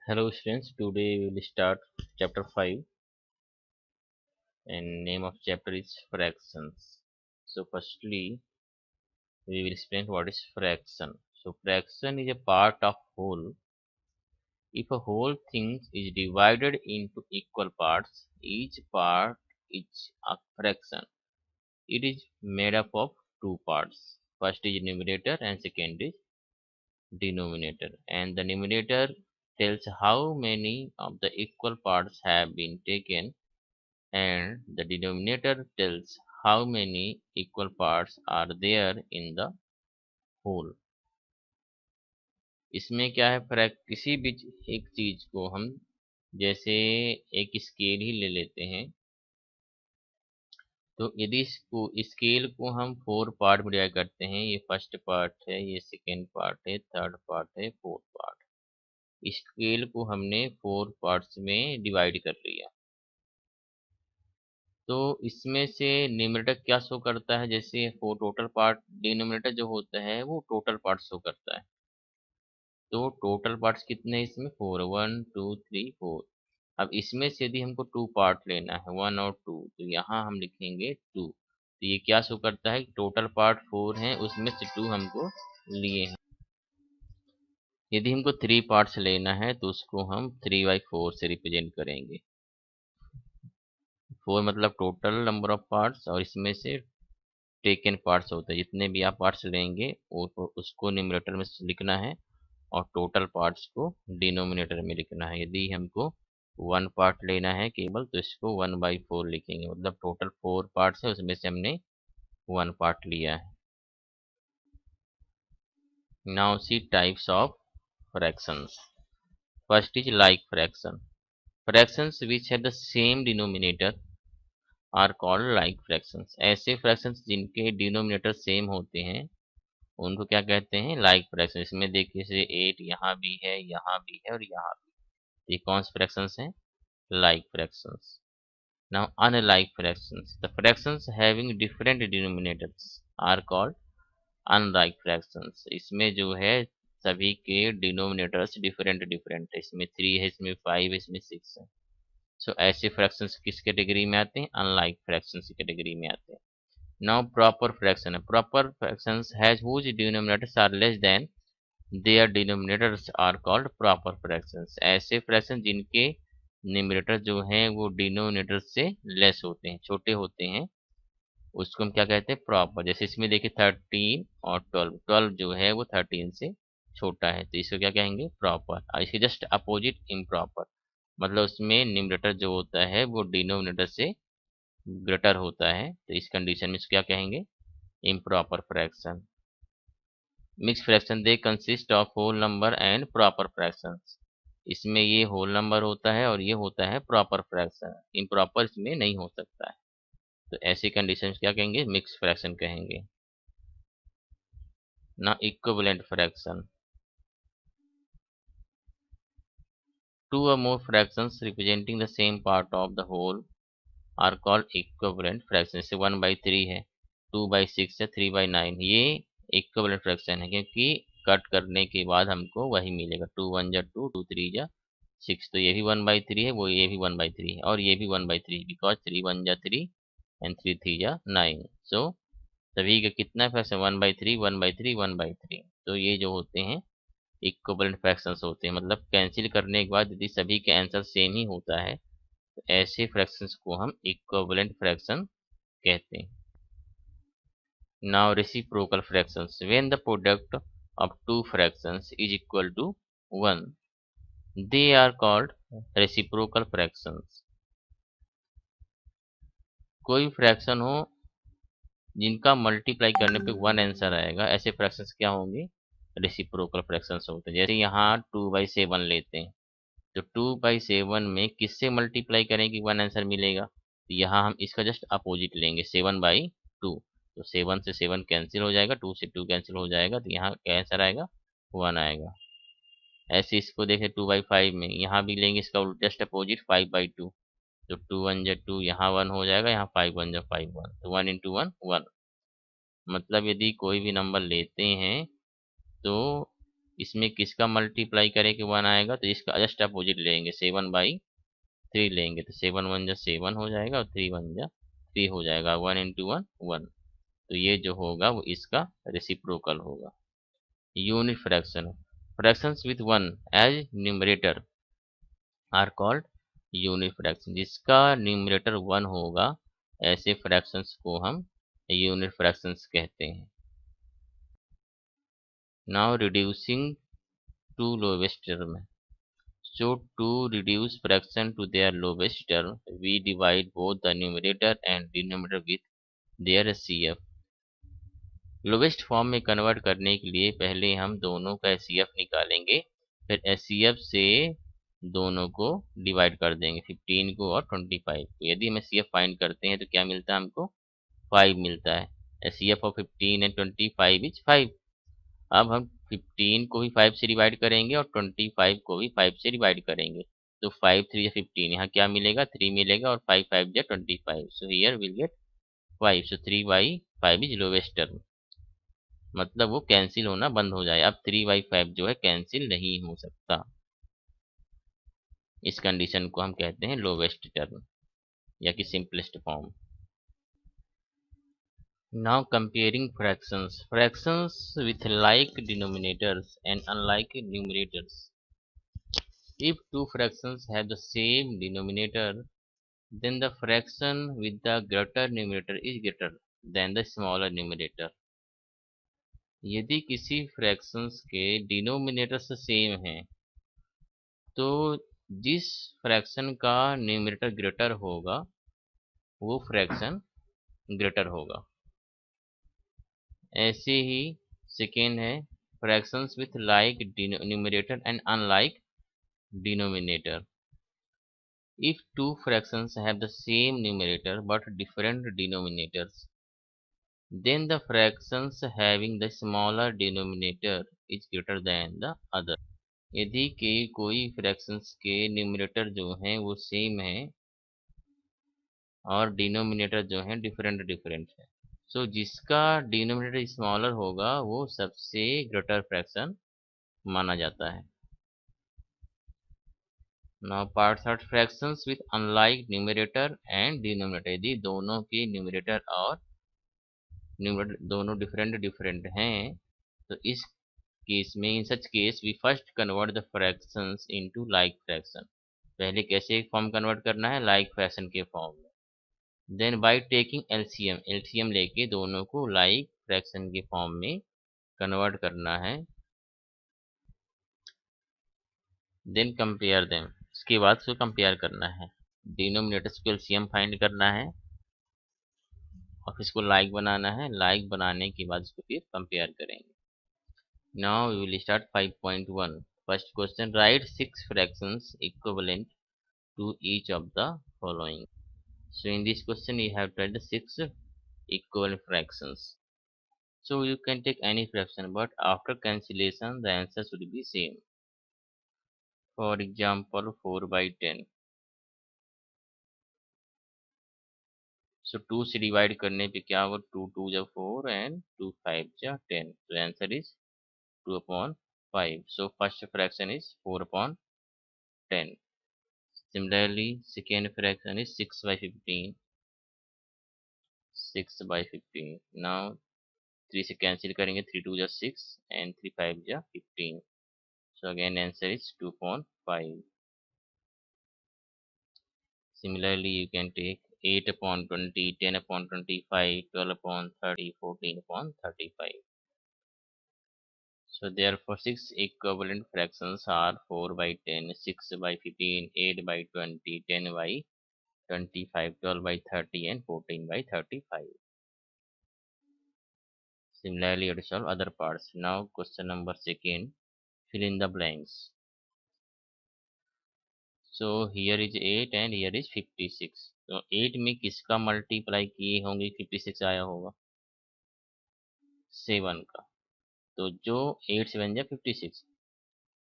Hello students, today we will start chapter 5 and name of chapter is fractions. So firstly we will explain what is fraction. So fraction is a part of whole. If a whole thing is divided into equal parts, each part is a fraction. It is made up of two parts. First is numerator and second is denominator. And the numerator tells how many of the equal parts have been taken and the denominator tells how many equal parts are there in the whole. इसमें क्या है फर्क, किसी भी एक चीज को हम जैसे एक स्केल ही ले लेते हैं, तो यदि इसको स्केल को हम 4 पार्ट में डिवाइड करते हैं, ये फर्स्ट पार्ट है, ये सेकेंड पार्ट है, थर्ड पार्ट है, फोर्थ पार्ट, स्केल को हमने 4 पार्ट्स में डिवाइड कर लिया। तो इसमें से न्यूमरेटर क्या शो करता है, जैसे वो टोटल पार्ट, डिनोमिनेटर जो होता है वो टोटल पार्ट शो करता है। तो टोटल पार्ट्स कितने हैं इसमें, 4, 1 2 3 4। अब इसमें से यदि हमको 2 पार्ट लेना है, 1 और 2, तो यहाँ हम लिखेंगे 2। तो ये क्या शो करता है, टोटल पार्ट 4 हैं, उसमें से 2 हमको लिए हैं। यदि हमको 3 पार्ट्स लेना है तो उसको हम 3/4 से रिप्रेजेंट करेंगे। 4 मतलब टोटल नंबर ऑफ पार्ट्स और इसमें से टेकन पार्ट्स होते हैं, जितने भी आप पार्ट्स लेंगे उसको न्यूमरेटर में लिखना है और टोटल पार्ट्स को डिनोमिनेटर में लिखना है। यदि हमको 1 पार्ट लेना है केवल, तो इसको 1/4 लिखेंगे, मतलब टोटल 4 पार्ट्स है, उसमें से हमने 1 पार्ट लिया है। Now see types of fractions. First is like fraction. Fractions which have the same denominator are called like fractions. ऐसे फ्रैक्शंस जिनके डिनोमिनेटर सेम होते हैं उनको क्या कहते हैं, लाइक फ्रैक्शन। इसमें देखिए जैसे 8 यहाँ भी है, यहाँ भी है और यहाँ भी, ये कौन से फ्रैक्शंस हैं, like fractions. Now unlike fractions, the fractions having different denominators are called unlike fractions. इसमें जो है सभी के डिनोमिनेटर्स डिफरेंट डिफरेंट है, इसमें 3 है, इसमें 5 है, इसमें 6 है। सो ऐसे फ्रैक्शंस किस कैटेगरी में आते हैं, अनलाइक फ्रैक्शंस की कैटेगरी में आते हैं। Now proper fraction, proper fractions has whose denominators are less than their denominators are called proper fractions। ऐसे फ्रैक्शन जिनके न्यूमरेटर जो हैं वो डिनोमिनेटर से लेस होते हैं, छोटे होते हैं, उसको हम क्या कहते हैं, प्रॉपर। जैसे इसमें देखिए 13 और 12, 12 जो है वो 13 से छोटा है, तो इसको क्या कहेंगे, प्रॉपर। और इसके जस्ट अपोजिट इम्प्रॉपर, मतलब उसमें न्यूमरेटर जो होता है वो डिनोमिनेटर से ग्रेटर होता है, तो इस कंडीशन में इसको क्या कहेंगे, improper fraction. Mix fraction they consist of whole number and proper fractions. इसमें ये होल नंबर होता है और ये होता है प्रॉपर फ्रैक्शन, इम्प्रॉपर इसमें नहीं हो सकता है, तो ऐसी कंडीशन क्या कहेंगे, मिक्स फ्रैक्शन कहेंगे। ना equivalent fraction, two or more fractions representing the same part of the whole are called equivalent fractions। जैसे 1/3 है, 2/6 है, 3/9, ये इक्विवेलेंट फ्रैक्शन है, क्योंकि कट करने के बाद हमको वही मिलेगा, 2 1 जा 2, 2 3 जा 6, तो ये भी 1/3 है, वो ये भी 1/3 है और ये भी 1/3, बिकॉज 3 1 जा 3 एंड 3 3 जा 9। सो सभी का कितना फ्रैक्शन, 1/3 1/3 1/3। तो ये जो होते हैं इक्विवेलेंट फ्रैक्शंस होते हैं, मतलब कैंसिल करने के बाद यदि सभी का आंसर सेम ही होता है तो ऐसे फ्रैक्शंस को हम इक्विवेलेंट फ्रैक्शन कहते हैं। Now reciprocal fractions, when the product of two fractions is equal to 1, they are called reciprocal fractions। कोई फ्रैक्शन हो जिनका मल्टीप्लाई करने पे 1 आंसर आएगा, ऐसे फ्रैक्शंस क्या होंगे, रेसिप्रोकल फ्रैक्शंस होते हैं। जैसे यहाँ 2/7 लेते हैं, तो 2/7 में किससे मल्टीप्लाई करेंगे 1 आंसर मिलेगा, तो यहाँ हम इसका जस्ट अपोजिट लेंगे, 7/2। तो 7 से 7 कैंसिल हो जाएगा, 2 से 2 कैंसिल हो जाएगा, तो यहाँ क्या आंसर आएगा, 1 आएगा। ऐसे इसको देखें 2/5 में, यहाँ भी लेंगे इसका जस्ट अपोजिट, 5/2। तो 2 1 जा 2, यहाँ 1 हो जाएगा, यहाँ 5 1 जा 5 1, तो 1 × 1 1। मतलब यदि कोई भी नंबर लेते हैं तो इसमें किसका मल्टीप्लाई करें कि 1 आएगा, तो इसका जस्ट अपोजिट लेंगे, 7/3 लेंगे, तो 7 × 1 = 7 हो जाएगा और 3 × 1 = 3 हो जाएगा। 1 × 1 1। तो ये जो होगा वो इसका रेसिप्रोकल होगा। Unit fraction, fractions with 1 as numerator are called unit fraction. जिसका न्यूमरेटर 1 होगा ऐसे फ्रैक्शंस को हम यूनिट फ्रैक्शंस कहते हैं। Now reducing to lowest term. So to reduce fraction to their lowest term, we divide both the numerator and denominator with their HCF। Lowest form में convert करने के लिए पहले हम दोनों का HCF निकालेंगे, फिर HCF से दोनों को डिवाइड कर देंगे, 15 को और 25 को। यदि हम HCF फाइंड करते हैं तो क्या मिलता है हमको, 5 मिलता है। HCF of 15 and 25 is 5। अब हम 15 को भी 5 से डिवाइड करेंगे और 25 को भी 5 से डिवाइड करेंगे, तो 5 3 15, यहाँ क्या मिलेगा, 3 मिलेगा और 5 5 25। So here will get 5। So 3/5 is lowest term, मतलब वो कैंसिल होना बंद हो जाए। अब 3/5 जो है कैंसिल नहीं हो सकता। इस कंडीशन को हम कहते हैं लोवेस्ट टर्म या कि simplest form. Now comparing fractions. Fractions with like denominators and unlike numerators. If two fractions have the same denominator, then the fraction with the greater numerator is greater than the smaller numerator। यदि किसी fractions के denominators same हैं, तो जिस fraction का numerator greater होगा वो fraction greater होगा। ऐसे ही सेकेंड है fractions with like numerator and unlike denominator। If two fractions have the same numerator but different denominators, then the fractions having the smaller denominator is greater than the other। यदि कि कोई fractions के numerator जो हैं वो same है और denominator जो है डिफरेंट डिफरेंट है, सो जिसका डिनोमिनेटर स्मॉलर होगा वो सबसे ग्रेटर फ्रैक्शन माना जाता है। Now part third, fractions with unlike numerator and denominator. यदि दोनों के न्यूमरेटर और न्यूमरेटर दोनों डिफरेंट डिफरेंट हैं, तो इस केस में, in such case we first convert the fractions into like fraction. पहले कैसे फॉर्म कन्वर्ट करना है, लाइक फ्रैक्शन के फॉर्म में। Then by taking LCM, LCM लेके दोनों को लाइक फ्रैक्शन के फॉर्म में कन्वर्ट करना है। देन कंपेयर देम, इसके बाद उसको कंपेयर करना है। डिनोमिनेटर्स को एलसीएम फाइंड करना है और इसको लाइक बनाना है। लाइक बनाने के बाद इसको फिर कंपेयर करेंगे। Now we will start 5.1। First question, right 6 fractions equivalent to each of the following। So in this question you have tried the 6 equivalent fractions. So you can take any fraction, but after cancellation the answer should be same। For example 4/10। So 2 से divide करने पे क्या होगा, 2 2 जा 4 and 2 5 जा 10। So answer is 2/5। So first fraction is 4/10। Similarly second fraction is 6/15। 6/15। Now 3 से cancel करेंगे, 3 2 जा 6 and 3 5 जा 15। So again answer is 2/5। Similarly you can take 8/20, 10/25, 12/30, 14/35। So therefore 6 equivalent fractions are 4/10, 6/15, 8/20, 10/25, 12/30 and 14/35। Similarly you have to solve other parts। Now question number second, fill in the blanks। So here is 8 and here is 56। तो 8 में किसका multiply किए होंगे 56 आया होगा, 7 का। तो जो 8 7 जा 56,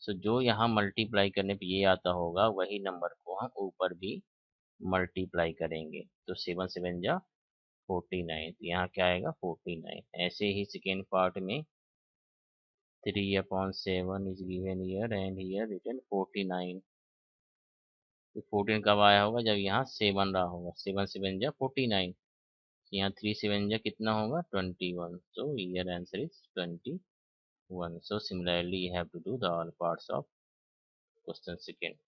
सो जो यहाँ मल्टीप्लाई करने पे ये आता होगा वही नंबर को हम ऊपर भी मल्टीप्लाई करेंगे। तो 7 7 जा 49, तो यहाँ क्या आएगा 49। ऐसे ही सेकेंड पार्ट में 3/7 is given here and here written 49. तो 14 कब आया होगा? जब यहाँ 7 रहा होगा। 7 7 जा 49। यहाँ 3 7 जा कितना होगा? 21. So here answer is 21. So similarly you have to do the all parts of question second.